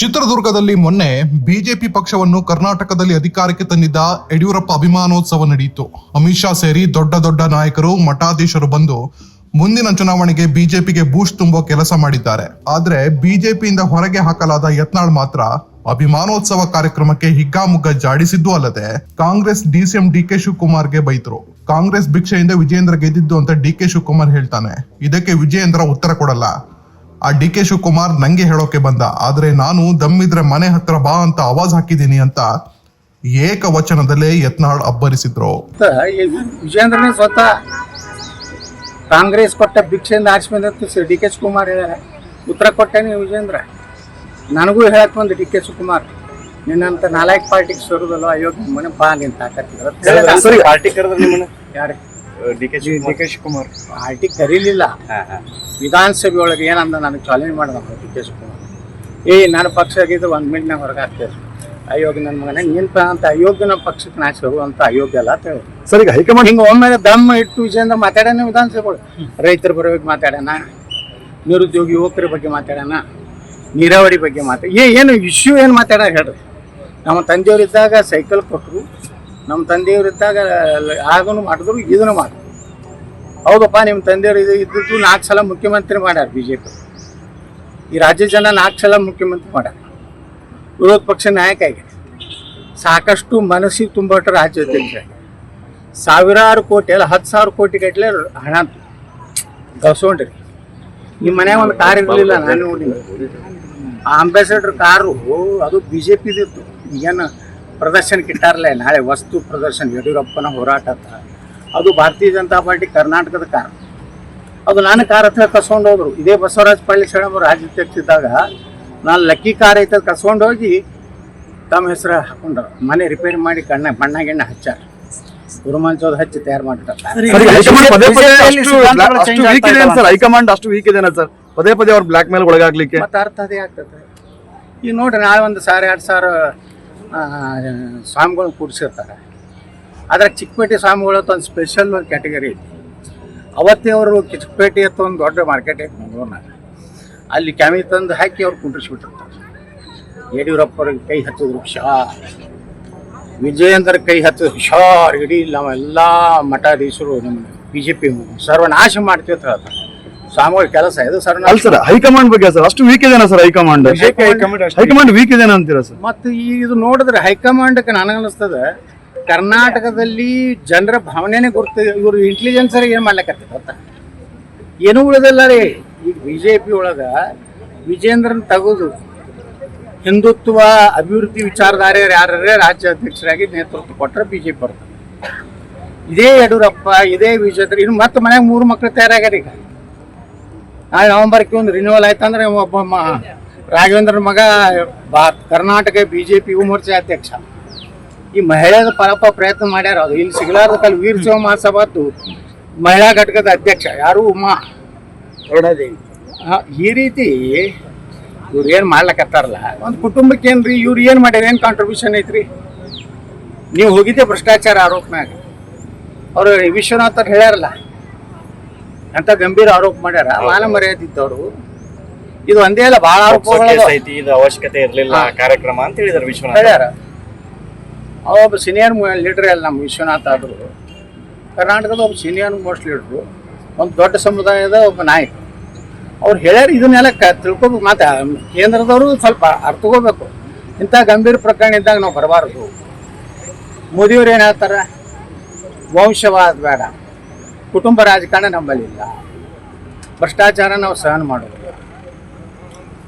ಚಿತ್ರದುರ್ಗದಲ್ಲಿ ಮೊನ್ನೆ ಬಿಜೆಪಿ ಪಕ್ಷವನ್ನು ಕರ್ನಾಟಕದಲ್ಲಿ ಅಧಿಕಾರಕ್ಕೆ ತಂದಿದ್ದ ಯಡಿಯೂರಪ್ಪ ಅಭಿಮಾನೋತ್ಸವ ನಡೆಯಿತು. ಅಮಿತ್ ಶಾ ಸೇರಿ ದೊಡ್ಡ ದೊಡ್ಡ ನಾಯಕರು, ಮಠಾಧೀಶರು ಬಂದು ಮುಂದಿನ ಚುನಾವಣೆಗೆ ಬಿಜೆಪಿಗೆ ಬೂಸ್ಟ್ ತುಂಬುವ ಕೆಲಸ ಮಾಡಿದ್ದಾರೆ. ಆದ್ರೆ ಬಿಜೆಪಿಯಿಂದ ಹೊರಗೆ ಹಾಕಲಾದ ಯತ್ನಾಳ್ ಮಾತ್ರ ಅಭಿಮಾನೋತ್ಸವ ಕಾರ್ಯಕ್ರಮಕ್ಕೆ ಹಿಗ್ಗಾಮುಗ್ಗ ಜಾಡಿಸಿದ್ದು ಅಲ್ಲದೆ ಕಾಂಗ್ರೆಸ್ ಡಿಸಿಎಂ ಡಿಕೆ ಶಿವಕುಮಾರ್ಗೆ ಬೈತರು. ಕಾಂಗ್ರೆಸ್ ಭಿಕ್ಷೆಯಿಂದ ವಿಜಯೇಂದ್ರ ಗೆದ್ದಿದ್ದು ಅಂತ ಡಿಕೆ ಶಿವಕುಮಾರ್ ಹೇಳ್ತಾನೆ. ಇದಕ್ಕೆ ವಿಜಯೇಂದ್ರ ಉತ್ತರ ಕೊಡಲ್ಲ. ಆ ಡಿಕೆ ಶಿವಕುಮಾರ್ ನಂಗೆ ಹೇಳೋಕೆ ಬಂದ, ಆದ್ರೆ ನಾನು ದಮ್ಮಿದ್ರೆ ಮನೆ ಹತ್ರ ಬಾ ಅಂತ ಆವಾಜ್ ಹಾಕಿದ್ದೀನಿ ಅಂತ ಏಕವಚನದಲ್ಲೇ ಯತ್ನಾಳ್ ಅಬ್ಬರಿಸಿದ್ರು. ವಿಜಯೇಂದ್ರನೇ ಸ್ವತಃ ಕಾಂಗ್ರೆಸ್ ಕೊಟ್ಟ ಭಿಕ್ಷೆಯಿಂದ ಆರಿಸಿ ಬಂದ ಡಿ ಕೆ ಶಿವಕುಮಾರ್ ಹೇಳ್ಯಾರ. ಉತ್ತರ ಕೊಟ್ಟೇನೆ ವಿಜಯೇಂದ್ರ. ನನಗೂ ಹೇಳಕ್ ಬಂದು ಡಿ ಕೆ ಶಿವಕುಮಾರ್, ನಿನ್ನಂತ ನಾಲ್ಕು ಪಾರ್ಟಿಗೆ ಸೇರುದಲ್ಲ, ಅಯೋಗ್ಯ ಮನೆ ಬಾ ನಿಂತ ಪಾರ್ಟಿ ಕರೆದ್ರೆ ಯಾರು ಡಿ ಕೆ ಶಿವಕುಮಾರ್ ಪಾರ್ಟಿ ಕರೀಲಿಲ್ಲ. ವಿಧಾನಸಭೆ ಒಳಗೆ ಏನಂದ ನನಗೆ ಚಾಲೆಂಜ್ ಮಾಡಿದ ಡಿ ಕೆ ಶಿವಕುಮಾರ್. ನಾನು ಪಕ್ಷ ಆಗಿದ್ದು 1 ಮಿನಿಟ್ನಾಗ ಹೊರಗೆ ಹಾಕ್ತೇವೆ. ಅಯೋಗ್ಯ ನನ್ನ ಮಗನ ನಿಂತ ಅಂತ ಅಯೋಗ್ಯನ ಪಕ್ಷಕ್ಕೆ ನಾಚಿ ಹೋಗುವಂತ ಅಯೋಗ್ಯ ಅಲ್ಲ ಅಂತ ಹೇಳಿ ಸರ್. ಈಗ ಹೈಕಮಾಂಡ್ ಹಿಂಗೆ ಒಮ್ಮೆ ದಮ್ ಇಟ್ಟು ವಿಜಯೇಂದ್ರ ಮಾತಾಡ್ಯಾನ. ವಿಧಾನಸಭೆ ರೈತರ ಬರೋರಿಗೆ ಮಾತಾಡ್ಯಾನ, ನಿರುದ್ಯೋಗಿ ಯುವಕರ ಬಗ್ಗೆ ಮಾತಾಡ್ಯಾನ, ನೀರಾವರಿ ಬಗ್ಗೆ ಏನು ಇಶ್ಯೂ ಏನು ಮಾತಾಡ್ಯಾರ ಹೇಳ್ರಿ. ನಮ್ಮ ತಂದೆಯವರಿದ್ದಾಗ ಸೈಕಲ್ ಕೊಟ್ಟರು, ನಮ್ಮ ತಂದೆಯವರಿದ್ದಾಗ ಆಗನು ಮಾಡಿದ್ರು, ಇದನ್ನು ಮಾಡಿದ್ರು. ಹೌದಪ್ಪ, ನಿಮ್ಮ ತಂದೆಯವರು ಇದ್ದದ್ದು 4 ಸಲ ಮುಖ್ಯಮಂತ್ರಿ ಮಾಡ್ಯಾರ ಬಿಜೆಪಿ. ಈ ರಾಜ್ಯ ಜನ 4 ಸಲ ಮುಖ್ಯಮಂತ್ರಿ ಮಾಡ್ಯಾರ, ವಿರೋಧ ಪಕ್ಷ ನಾಯಕ ಆಗಿದೆ. ಸಾಕಷ್ಟು ಮನಸ್ಸಿಗೆ ತುಂಬಟ್ಟು ರಾಜ್ಯ ಅಧ್ಯಕ್ಷ, ಸಾವಿರಾರು ಕೋಟಿ ಅಲ್ಲ 10,000 ಕೋಟಿ ಗಟ್ಟಲೆ ಹಣ ಗಳಿಸ್ಕೊಂಡ್ರಿ. ನಿಮ್ಮ ಮನ್ಯಾಗ ಒಂದು ಕಾರ್ ಇರಲಿಲ್ಲ, ನಾನು ನೋಡಿ. ಆ ಅಂಬಾಸಿಡರ್ ಕಾರು ಅದು ಬಿಜೆಪಿದಿತ್ತು. ಈಗೇನು ಪ್ರದರ್ಶನಕ್ಕೆ ಇಟ್ಟಾರಲ್ಲ, ನಾಳೆ ವಸ್ತು ಪ್ರದರ್ಶನ ಯಡಿಯೂರಪ್ಪನ ಹೋರಾಟ ಅಂತ. ಅದು ಭಾರತೀಯ ಜನತಾ ಪಾರ್ಟಿ ಕರ್ನಾಟಕದ ಕಾರ್. ಅದು ನಾನು ಕಾರ್ ಹತ್ರ ಕಸ್ಕೊಂಡು ಹೋದ್ರು. ಇದೇ ಬಸವರಾಜ ಪಳ್ಳಿ ಅವರು ರಾಜ್ಯಾಧ್ಯಕ್ಷ ಇದ್ದಾಗ ನಾನು ಲಕ್ಕಿ ಕಾರ್ ಐತದ ಕಸ್ಕೊಂಡು ಹೋಗಿ ತಮ್ಮ ಹೆಸರು ಹಾಕೊಂಡ್ರು. ಮನೆ ರಿಪೇರಿ ಮಾಡಿ ಬಣ್ಣ ಗಿಣ್ಣ ಹಚ್ಚಾರ, ಗುರುಮಂಚೋದ್ ಹಚ್ಚಿ ತಯಾರು ಮಾಡಿರ್ತಾರೆ. ಹೈಕಮಾಂಡ್ ಅಷ್ಟು ವೀಕ್ ಇದೆ ಸರ್, ಪದೇ ಪದೇ ಅವ್ರು ಬ್ಲಾಕ್ ಮೇಲ್ ಒಳಗಾಗ್ಲಿಕ್ಕೆ. ಮತ್ತೆ ಅರ್ಥ ಅದೇ ಆಗ್ತದೆ. ಈಗ ನೋಡ್ರಿ, ನಾಳೆ 1,000-2,000 ಸ್ವಾಮಿಗಳನ್ನ ಕೂಡಿಸಿರ್ತಾರೆ. ಆದ್ರೆ ಚಿಕ್ಕಪೇಟೆ ಸ್ವಾಮಿಗಳು ಅಂತ ಒಂದು ಸ್ಪೆಷಲ್ ಒಂದು ಕ್ಯಾಟಗರಿ ಐತಿ. ಅವತ್ತೇ ಅವರು ಚಿಕ್ಕಪೇಟೆ ಅಂತ ಒಂದು ದೊಡ್ಡ ಮಾರ್ಕೆಟ್ ಐತಿ ಮಂಗಳೂರಿನಾಗ. ಅಲ್ಲಿ ಕ್ಯಾಮಿ ತಂದು ಹಾಕಿ ಅವ್ರು ಕುಂಡ್ರಿಸ್ಬಿಟ್ಟಿರ್ತಾರೆ. ಯಡಿಯೂರಪ್ಪರಿಗೆ ಕೈ ಹಚ್ಚಿದ್ರು ಹುಷಾರ್, ವಿಜಯೇಂದ್ರ ಕೈ ಹಚ್ಚಿದ್ರು ಹುಷಾರ್, ಇಡೀ ನಾವೆಲ್ಲ ಮಠಾಧೀಶರು ನಮ್ಮ ಬಿಜೆಪಿ ಸರ್ವನಾಶ ಮಾಡ್ತೀವಿ ಅಂತ ಹೇಳ್ತಾರೆ. ಸ್ವಾಮಿಗಳ ಕೆಲಸ ಇದು ಸರ್ವನಾಶ. ಸರ್ ಹೈಕಮಾಂಡ್ ಬಗ್ಗೆ ಸರ್ ಅಷ್ಟು ವೀಕ್ ಇದೆನಾ ಸರ್? ಹೈಕಮಾಂಡ್ ವೀಕ್ ಇದೆ ಅಂತೀರಾ ಸರ್? ಮತ್ತು ಇದು ನೋಡಿದ್ರೆ ಹೈಕಮಾಂಡ್ಗೆ ನನಗನ್ನಿಸ್ತದೆ ಕರ್ನಾಟಕದಲ್ಲಿ ಜನರ ಭಾವನೆನೇ ಗುರ್ತ. ಇವರು ಇಂಟೆಲಿಜೆನ್ಸರ್ ಏನು ಮಾಡ್ಲಿಕ್ಕೆ ಗೊತ್ತಾ, ಏನೂ ಉಳಿದಿಲ್ಲ ರೀ. ಈಗ ಬಿಜೆಪಿ ಒಳಗೆ ವಿಜೇಂದ್ರನ್ ತೆಗೆದು ಹಿಂದುತ್ವ ಅಭಿವೃದ್ಧಿ ವಿಚಾರಧಾರೆಯರು ಯಾರೇ ರಾಜ್ಯ ಅಧ್ಯಕ್ಷರಾಗಿ ನೇತೃತ್ವ ಕೊಟ್ಟರೆ ಬಿಜೆಪಿ ಬರ್ತದೆ. ಇದೇ ಯಡಿಯೂರಪ್ಪ, ಇದೇ ವಿಜೇಂದ್ರ, ಇನ್ನು ಮತ್ತೆ ಮನೆಯಾಗ 3 ಮಕ್ಕಳು ತಯಾರಾಗ್ಯಾರ. ಈಗ ನಾಳೆ ನವೆಂಬರ್ಗೆ ಒಂದು ರಿನ್ಯೂವಲ್ ಆಯ್ತಂದ್ರೆ ಒಬ್ಬ ರಾಘವೇಂದ್ರ ಮಗ ಕರ್ನಾಟಕ ಬಿಜೆಪಿ ಯುವ ಮೋರ್ಚಾ ಅಧ್ಯಕ್ಷ. ಈ ಮಹಿಳೆಯರ ಪರಪ ಪ್ರಯತ್ನ ಮಾಡ್ಯಾರ. ಅದು ಇಲ್ಲಿ ಸಿಗಲಾರ್ದ ಕಲ್ ವೀರ ಶಿವ ಮಹಾಸಭಾದ್ದು ಮಹಿಳಾ ಘಟಕದ ಅಧ್ಯಕ್ಷ ಯಾರು ಉಮಾ ಅರುಣಾದೇವಿ. ಈ ರೀತಿ ಇವ್ರು ಏನು ಮಾಡ್ಲಕತ್ತಾರಲ್ಲ, ಒಂದು ಕುಟುಂಬಕ್ಕೆ ಏನ್ರಿ ಇವ್ರು ಏನು ಮಾಡ್ಯಾರ, ಏನು ಕಾಂಟ್ರಿಬ್ಯೂಷನ್ ಐತ್ರಿ? ನೀವು ಹೋಗಿದ್ದೆ ಭ್ರಷ್ಟಾಚಾರ ಆರೋಪನಾಗ. ಅವರು ವಿಶ್ವನಾಥ್ ಅವ್ರು ಹೇಳ್ಯಾರಲ್ಲ, ಅಂತ ಗಂಭೀರ ಆರೋಪ ಮಾಡ್ಯಾರ. ಮಾನ ಮರ್ಯಾದೆ ಇದ್ದವರು. ಇದು ಒಂದೇ ಅಲ್ಲ, ಭಾಳ ಆರೋಪಗಳು ಅವಶ್ಯಕತೆ ಇರಲಿಲ್ಲ ಕಾರ್ಯಕ್ರಮ ಅಂತ ಹೇಳಿದಾರೆ ವಿಶ್ವನಾಥ್ ಹೇಳ್ಯಾರ. ಒಬ್ಬ ಸೀನಿಯರ್ ಲೀಡರ್ ಅಲ್ಲ ನಮ್ಮ ವಿಶ್ವನಾಥ್ ಆದರು. ಕರ್ನಾಟಕದ ಒಬ್ಬ ಸೀನಿಯರ್ ಮೋಸ್ಟ್ ಲೀಡ್ರು, ಒಂದು ದೊಡ್ಡ ಸಮುದಾಯದ ಒಬ್ಬ ನಾಯಕ. ಅವ್ರು ಹೇಳ್ಯಾರ. ಇದನ್ನೆಲ್ಲ ತಿಳ್ಕೊಬೇಕು. ಮಾತಾ ಕೇಂದ್ರದವರು ಸ್ವಲ್ಪ ಅರ್ಥಕೋಬೇಕು. ಇಂಥ ಗಂಭೀರ ಪ್ರಕರಣ ಇದ್ದಾಗ ನಾವು ಬರಬಾರ್ದು. ಮೋದಿಯವ್ರು ಏನು ಹೇಳ್ತಾರೆ, ವಂಶವಾದ ಬೇಡ, ಕುಟುಂಬ ರಾಜಕಾರಣ ನಮ್ಮಲ್ಲಿಲ್ಲ, ಭ್ರಷ್ಟಾಚಾರ ನಾವು ಸಹನ ಮಾಡೋದು.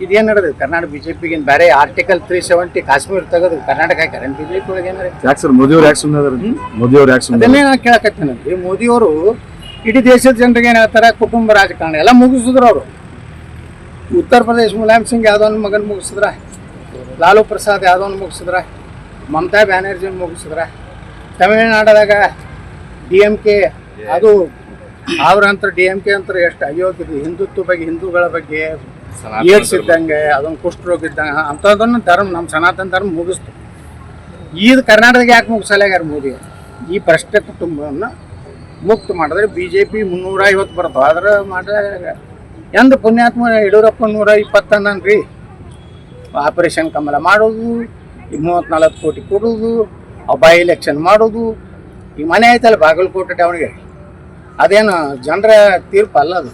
ಇದೇನು ನಡೆದಿದೆ ಕರ್ನಾಟಕ ಬಿಜೆಪಿಗೆ? ಬೇರೆ ಆರ್ಟಿಕಲ್ 370 ಕಾಶ್ಮೀರ ತೆಗೆದು ಕರ್ನಾಟಕ ಹಾಕ್ಯಾರ ಬಿಜೆಪಿ ಒಳಗೆ. ಅದನ್ನೇ ನಾನು ಕೇಳಕತ್ತೇನಂದ್ರಿ. ಮೋದಿಯವರು ಇಡೀ ದೇಶದ ಜನರಿಗೆ ಏನು ಹೇಳ್ತಾರೆ, ಕುಟುಂಬ ರಾಜಕಾರಣ ಎಲ್ಲ ಮುಗಿಸಿದ್ರು ಅವರು. ಉತ್ತರ ಪ್ರದೇಶ ಮುಲಾಯಂ ಸಿಂಗ್ ಯಾದವ್ನ ಮಗನ ಮುಗಿಸಿದ್ರ, ಲಾಲೂ ಪ್ರಸಾದ್ ಯಾದವ್ನ ಮುಗಿಸಿದ್ರ, ಮಮತಾ ಬ್ಯಾನರ್ಜಿನ ಮುಗಿಸಿದ್ರ, ತಮಿಳುನಾಡದಾಗ DMK ಅದು ಅವ್ರಂತ DMK ಅಂತ ಎಷ್ಟು ಅಯೋಗ್ಯದು, ಹಿಂದುತ್ವ ಬಗ್ಗೆ, ಹಿಂದೂಗಳ ಬಗ್ಗೆ, ಏಡ್ಸ್ ಇದ್ದಂಗೆ, ಅದೊಂದು ಕುಷ್ಠರೋಗ ಇದ್ದಂಗೆ ಅಂಥದ್ದನ್ನು ನಮ್ಮ ಸನಾತನ ಧರ್ಮ ಮುಗಿಸ್ತು. ಇದು ಕರ್ನಾಟಕಕ್ಕೆ ಯಾಕೆ ಮುಗಿಸಲ್ಯಾಗ್ಯಾರ ಮೋದಿ? ಈ ಭ್ರಷ್ಟ ಕುಟುಂಬವನ್ನು ಮುಕ್ತ ಮಾಡಿದ್ರೆ ಬಿಜೆಪಿ 350 ಬರ್ತಾವೆ. ಆದ್ರೆ ಮಾಡಿದ್ರೆ ಎಂದು ಪುಣ್ಯಾತ್ಮ ಯಡಿಯೂರಪ್ಪ 120 ಅಂದನ್ರಿ. ಆಪರೇಷನ್ ಕಮಲ ಮಾಡೋದು, ಈ 30-40 ಕೋಟಿ ಕೊಡೋದು, ಬೈ ಎಲೆಕ್ಷನ್ ಮಾಡೋದು. ಈ ಮನೆ ಐತಲ್ಲ ಬಾಗಲಕೋಟೆ ದಾವಣಗೆರೆ, ಅದೇನು ಜನರ ತೀರ್ಪು ಅಲ್ಲ ಅದು.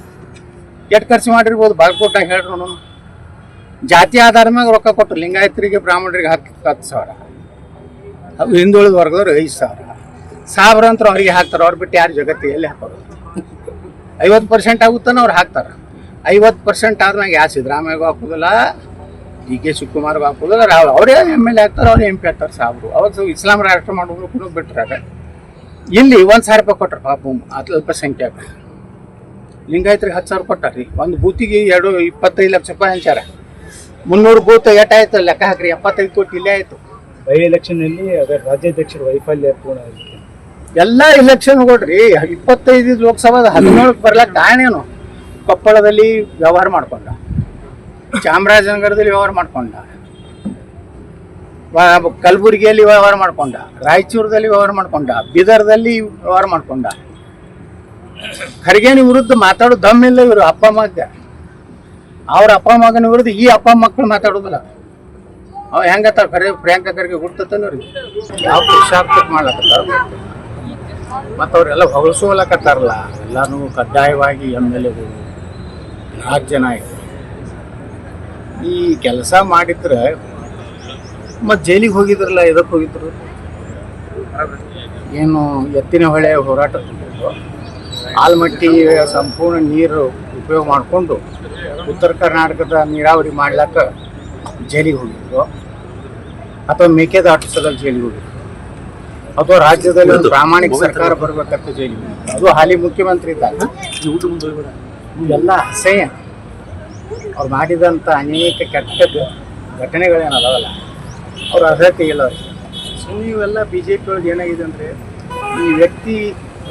ಎಷ್ಟು ಖರ್ಚು ಮಾಡಿರ್ಬೋದು ಬಾಗಲಕೋಟೆಗೆ ಹೇಳ್ರು ನೋಡು. ಜಾತಿ ಆಧಾರ ಮ್ಯಾಗ ರೊಕ್ಕ ಕೊಟ್ಟು ಲಿಂಗಾಯತರಿಗೆ ಬ್ರಾಹ್ಮಣರಿಗೆ 10,000, ಅದು ಹಿಂದುಳಿದ ವರ್ಗದವ್ರು 5,000. ಸಾವಿರ ಅಂತ ಅವ್ರಿಗೆ ಹಾಕ್ತಾರೆ. ಅವ್ರು ಬಿಟ್ಟು ಯಾರು ಜಗತ್ತಿಗೆ ಎಲ್ಲಿ ಹಾಕೋದು? 50% ಆಗುತ್ತಾನೆ ಅವ್ರು ಹಾಕ್ತಾರೆ. 50% ಆದ್ಮ್ಯಾಗ ಯಾರು ಸಿದ್ದರಾಮಯ್ಯಗೂ ಹಾಕೋದಿಲ್ಲ, DK ಶಿವಕುಮಾರ್ಗೂ ಹಾಕೋದಿಲ್ಲ, ಅವರೇ MLA ಆಗ್ತಾರೆ, ಅವ್ರೇ MP ಆಗ್ತಾರೆ ಸಾಬ್ರು. ಅವತ್ತು ಇಸ್ಲಾಂ ರಾಷ್ಟ್ರ ಮಾಡೋದು ಕೂಡ ಬಿಟ್ಟರೆ ಇಲ್ಲಿ 1,000 ರೂಪಾಯಿ ಕೊಟ್ರು ಪಾಪ ಅಲ್ಪಸಂಖ್ಯಾತ ಲಿಂಗಾಯತರಿಗೆ 10,000 ಕೊಟ್ಟಾರ್ರಿ. ಒಂದು ಬೂತಿಗೆ 25 ಲಕ್ಷ ರೂಪಾಯಿ ಹಂಚಾರ. 300 ಬೂತ್ ಎಷ್ಟಾಯ್ತು ಲೆಕ್ಕ ಹಾಕ್ರಿ, 75 ಕೋಟಿ ಇಲ್ಲೇ ಆಯ್ತು. ಬೈ ಎಲೆಕ್ಷನ್ ಅಲ್ಲಿ ರಾಜ್ಯಾಧ್ಯಕ್ಷರ ವೈಫಲ್ಯ ಪೂರ್ಣ ಆಗಿದೆ. ಎಲ್ಲ ಎಲೆಕ್ಷನ್ ಕೊಡ್ರಿ. 25 ಲೋಕಸಭಾದ 17 ಬರ್ಲಕ್ಕೆ ಕಾರಣ ಏನು? ಕೊಪ್ಪಳದಲ್ಲಿ ವ್ಯವಹಾರ ಮಾಡ್ಕೊಂಡ, ಚಾಮರಾಜನಗರದಲ್ಲಿ ವ್ಯವಹಾರ ಮಾಡ್ಕೊಂಡ, ಕಲಬುರಗಿಯಲ್ಲಿ ವ್ಯವಹಾರ ಮಾಡ್ಕೊಂಡ, ರಾಯಚೂರದಲ್ಲಿ ವ್ಯವಹಾರ ಮಾಡ್ಕೊಂಡ, ಬೀದರ್ದಲ್ಲಿ ವ್ಯವಹಾರ ಮಾಡ್ಕೊಂಡ. ಖರ್ಗೆನಿ ವಿರುದ್ಧ ಮಾತಾಡೋ ದಮ್ಮಿಲ್ಲ ಇವರು ಅಪ್ಪ ಮಗ. ಅವ್ರ ಅಪ್ಪ ಮಗನ ವಿರುದ್ಧ ಈ ಅಪ್ಪ ಮಕ್ಕಳು ಮಾತಾಡೋದಿಲ್ಲ. ಅವ ಹೆಂಗತ್ತಾರ ಖರೆ ಪ್ರಿಯಾಂಕಾ ಖರ್ಗೆ ಹುಡ್ತತ್ತಲ್ಲ ಅವ್ರಿಗೆ ಯಾವ ಪುರುಷಾರ್ಥಕ್ಕೆ ಮಾಡ್ಲಕತ್ತಾರ. ಮತ್ತು ಅವರೆಲ್ಲ ಹೊಗಳಿಸೋಲಕತ್ತಾರಲ್ಲ. ಎಲ್ಲರೂ ಕಡ್ಡಾಯವಾಗಿ MLAಗಳು, ರಾಜ್ಯ ನಾಯಕರು ಈ ಕೆಲಸ ಮಾಡಿದ್ರೆ ಮತ್ತು ಜೈಲಿಗೆ ಹೋಗಿದ್ರಲ್ಲ, ಇದಕ್ಕೆ ಹೋಗಿದ್ರು ಏನು ಎತ್ತಿನ ಹೊಳೆ ಹೋರಾಟ, ಆಲ್ಮಟ್ಟಿ ಸಂಪೂರ್ಣ ನೀರು ಉಪಯೋಗ ಮಾಡಿಕೊಂಡು ಉತ್ತರ ಕರ್ನಾಟಕದ ನೀರಾವರಿ ಮಾಡ್ಲಾಕ ಜೈಲಿಗೆ ಹೋಗಿದ್ರು, ಅಥವಾ ಮೇಕೆದಾಟು ಸಲುವಾಗಿ ಜೈಲಿಗೆ ಹೋಗಿದ್ರು, ಅಥವಾ ರಾಜ್ಯದಲ್ಲಿ ಒಂದು ಪ್ರಾಮಾಣಿಕ ಸರ್ಕಾರ ಬರ್ಬೇಕಂತ ಜೈಲಿಗೆ ಹೋಗಿದ್ರು. ಅದು ಹಾಲಿ ಮುಖ್ಯಮಂತ್ರಿ ಇದ್ದಾಗ ಎಲ್ಲ ಅಸಹ್ಯ. ಅವ್ರು ಮಾಡಿದಂಥ ಅನೇಕ ಕೆಟ್ಟ ಘಟನೆಗಳೇನದಾವಲ್ಲ, ಅವ್ರು ಅರ್ಹತೆ ಇಲ್ಲ ಅವ್ರಿಗೆ. ಸೊ ಇವೆಲ್ಲ BJP ಒಳಗೆ ಏನಾಗಿದೆ ಅಂದರೆ ಈ ವ್ಯಕ್ತಿ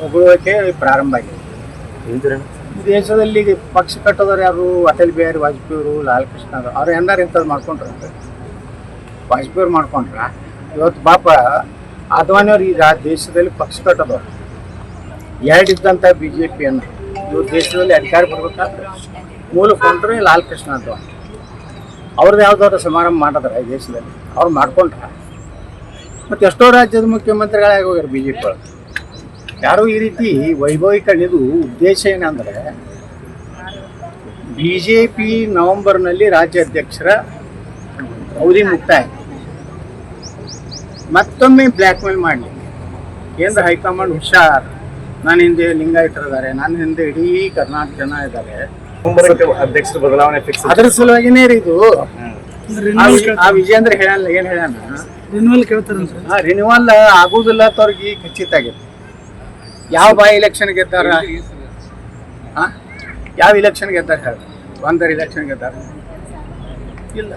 ಹೊಗಳೋಕೆ ಪ್ರಾರಂಭ ಆಗಿದೆ. ಈ ದೇಶದಲ್ಲಿ ಪಕ್ಷ ಕಟ್ಟೋದವ್ರು ಯಾರು? ಅಟಲ್ ಬಿಹಾರಿ ವಾಜಪೇಯಿ ಅವರು, ಲಾಲ್ ಕೃಷ್ಣ ಅವ್ರು ಎಂದಾರು ಇಂಥದ್ದು ಮಾಡ್ಕೊಂಡ್ರಂತೆ. ವಾಜಪೇಯಿ ಅವ್ರು ಮಾಡ್ಕೊಂಡ್ರ. ಇವತ್ತು ಪಾಪ ಅದ್ವಾನಿಯವ್ರು ಈಗ ದೇಶದಲ್ಲಿ ಪಕ್ಷ ಕಟ್ಟೋದವ್ರು ಎರಡಿದ್ದಂಥ BJPಯನ್ನು ಇವ್ರು ದೇಶದಲ್ಲಿ ಅಧಿಕಾರ ಬರ್ಬೇಕಾದ್ರೆ ಮೂಲ ಕೊಂಡ್ರೆ ಲಾಲ್ ಕೃಷ್ಣ ಅದ್ವಾನಿ. ಅವ್ರದ್ದು ಯಾವ್ದಾದ್ರು ಸಮಾರಂಭ ಮಾಡಿದ್ರೆ ಈ ದೇಶದಲ್ಲಿ ಅವ್ರು ಮಾಡ್ಕೊಂಡ್ರ. ಮತ್ತು ಎಷ್ಟೋ ರಾಜ್ಯದ ಮುಖ್ಯಮಂತ್ರಿಗಳಾಗಿ ಹೋಗ್ಯಾರ BJP ಒಳಗೆ. ಯಾರು ಈ ರೀತಿ ವೈಭವೀಕರಣಿದು ಉದ್ದೇಶ ಏನಂದರೆ BJP ನವೆಂಬರ್ನಲ್ಲಿ ರಾಜ್ಯಾಧ್ಯಕ್ಷರ ಅವಧಿ ಮುಕ್ತಾಯ, ಮತ್ತೊಮ್ಮೆ ಬ್ಲ್ಯಾಕ್ ಮೇಲ್ ಮಾಡಲಿ. ಕೇಂದ್ರ ಹೈಕಮಾಂಡ್ ಹುಷಾರ್, ನನ್ನ ಹಿಂದೆ ಲಿಂಗಾಯತರಿದ್ದಾರೆ, ನನ್ನ ಹಿಂದೆ ಇಡೀ ಕರ್ನಾಟಕ ಜನ ಇದ್ದಾರೆ, ಅಧ್ಯಕ್ಷರ ಬದಲಾವಣೆ ಫಿಕ್ಸ್. ಅದ್ರ ಸಲುವಾಗಿನೇ ರೀ ಇದು. ಆ ವಿಜೇಂದ್ರ ಹೇಳಲ್ಲ, ಏನು ಹೇಳಣ, ರಿನ್ಯೂವಲ್ ಕೇಳ್ತಾರಂತ. ರಿನ್ಯೂವಲ್ ಆಗುದಿಲ್ಲ ಅಂತ ಅವ್ರಿಗೆ ಖಚಿತ ಆಗೈತೆ. ಯಾವ ಎಲೆಕ್ಷನ್ ಗೆದ್ದಾರ? ಯಾವ ಎಲೆಕ್ಷನ್ ಗೆದ್ದಾರ ಹೇಳ? ಒಂದರ ಎಲೆಕ್ಷನ್ ಗೆದ್ದಾರ ಇಲ್ಲ.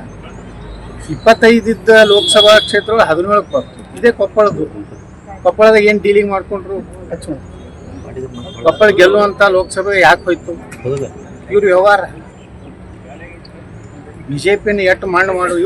25 ಲೋಕಸಭಾ ಕ್ಷೇತ್ರ 17 ಬರ್ತು. ಇದೇ ಕೊಪ್ಪಳದಾಗ ಏನು ಡೀಲಿಂಗ್ ಮಾಡ್ಕೊಂಡ್ರು? ಕೊಪ್ಪಳ ಗೆಲ್ಲುವಂತ ಲೋಕಸಭೆ ಯಾಕೆ ಹೋಯ್ತು? ಇವ್ರ ವ್ಯವಹಾರ. BJPನ ಎಷ್ಟು ಮಣ್ಣು ಮಾಡು. ಇವತ್ತು